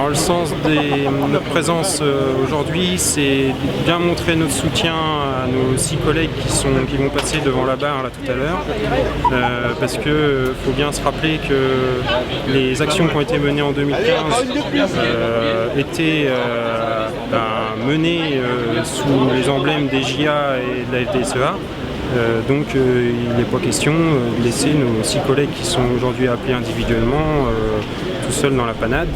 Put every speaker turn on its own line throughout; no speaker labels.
Alors le sens de notre présence aujourd'hui, c'est bien montrer notre soutien à nos 6 collègues qui vont passer devant la barre là tout à l'heure, parce que faut bien se rappeler que les actions qui ont été menées en 2015 étaient menées sous les emblèmes des JA et de la FDSEA. Donc il n'est pas question de laisser nos 6 collègues qui sont aujourd'hui appelés individuellement tout seuls dans la panade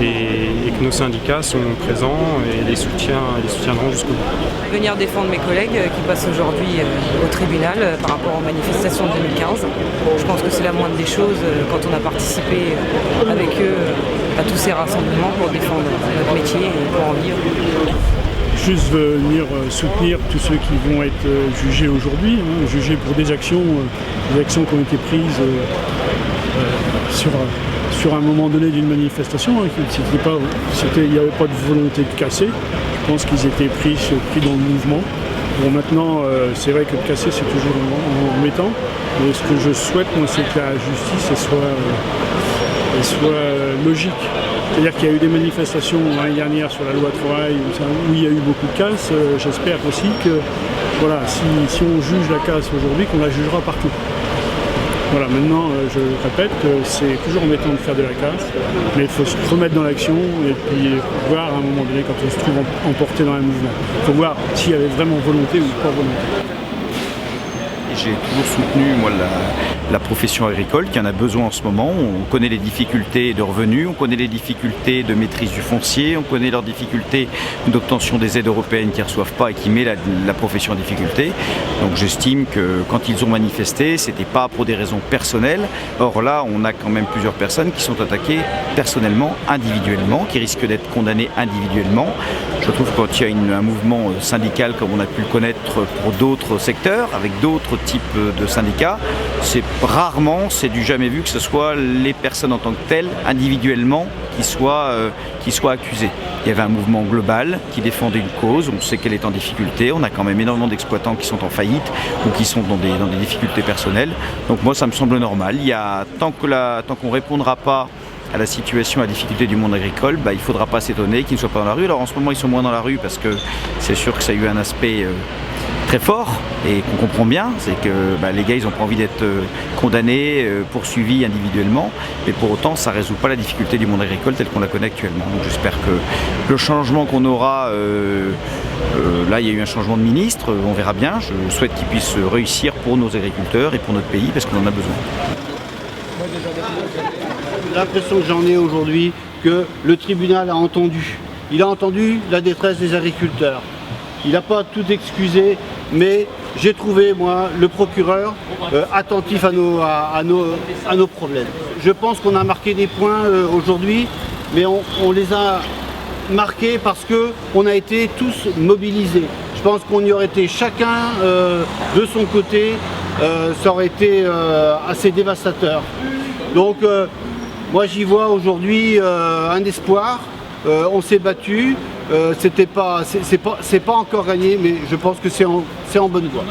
et que nos syndicats sont présents et les soutiendront jusqu'au bout.
Venir défendre mes collègues qui passent aujourd'hui au tribunal par rapport aux manifestations de 2015. Je pense que c'est la moindre des choses quand on a participé avec eux à tous ces rassemblements pour défendre notre métier et pour en vivre.
Juste venir soutenir tous ceux qui vont être jugés aujourd'hui, jugés pour des actions qui ont été prises sur un moment donné d'une manifestation. Il n'y avait pas de volonté de casser. Je pense qu'ils étaient pris dans le mouvement. Bon, maintenant, c'est vrai que de casser, c'est toujours embêtant. Mais ce que je souhaite, moi, c'est que la justice soit logique. C'est-à-dire qu'il y a eu des manifestations l'année dernière sur la loi travail où il y a eu beaucoup de casse. J'espère aussi que voilà, si on juge la casse aujourd'hui, qu'on la jugera partout. Voilà, maintenant, je répète que c'est toujours embêtant de faire de la casse, mais il faut se remettre dans l'action et puis voir à un moment donné quand on se trouve emporté dans un mouvement. Il faut voir s'il y avait vraiment volonté ou pas volonté.
J'ai toujours soutenu moi, la profession agricole qui en a besoin en ce moment. On connaît les difficultés de revenus, on connaît les difficultés de maîtrise du foncier, on connaît leurs difficultés d'obtention des aides européennes qu'ils ne reçoivent pas et qui met la profession en difficulté. Donc j'estime que quand ils ont manifesté, ce n'était pas pour des raisons personnelles. Or là, on a quand même plusieurs personnes qui sont attaquées personnellement, individuellement, qui risquent d'être condamnées individuellement. Je trouve que quand il y a un mouvement syndical comme on a pu le connaître pour d'autres secteurs, avec d'autres types de syndicats, c'est du jamais vu que ce soit les personnes en tant que telles, individuellement, qui soient accusées. Il y avait un mouvement global qui défendait une cause, on sait qu'elle est en difficulté, on a quand même énormément d'exploitants qui sont en faillite ou qui sont dans des difficultés personnelles. Donc moi ça me semble normal. Tant qu'on ne répondra pas à la situation, à la difficulté du monde agricole, il ne faudra pas s'étonner qu'ils ne soient pas dans la rue. Alors en ce moment ils sont moins dans la rue parce que c'est sûr que ça a eu un aspect très fort et qu'on comprend bien, c'est que les gars ils n'ont pas envie d'être condamnés, poursuivis individuellement, mais pour autant ça ne résout pas la difficulté du monde agricole tel qu'on la connaît actuellement. Donc j'espère que le changement qu'on aura, là il y a eu un changement de ministre, on verra bien, je souhaite qu'il puisse réussir pour nos agriculteurs et pour notre pays parce qu'on en a besoin.
L'impression que j'en ai aujourd'hui, que le tribunal a entendu. Il a entendu la détresse des agriculteurs. Il n'a pas tout excusé, mais j'ai trouvé, moi, le procureur attentif à nos problèmes. Je pense qu'on a marqué des points aujourd'hui, mais on les a marqués parce qu'on a été tous mobilisés. Je pense qu'on y aurait été chacun de son côté, ça aurait été assez dévastateur. Donc, moi j'y vois aujourd'hui un espoir, on s'est battu, c'est pas encore gagné, mais je pense que c'est en bonne voie.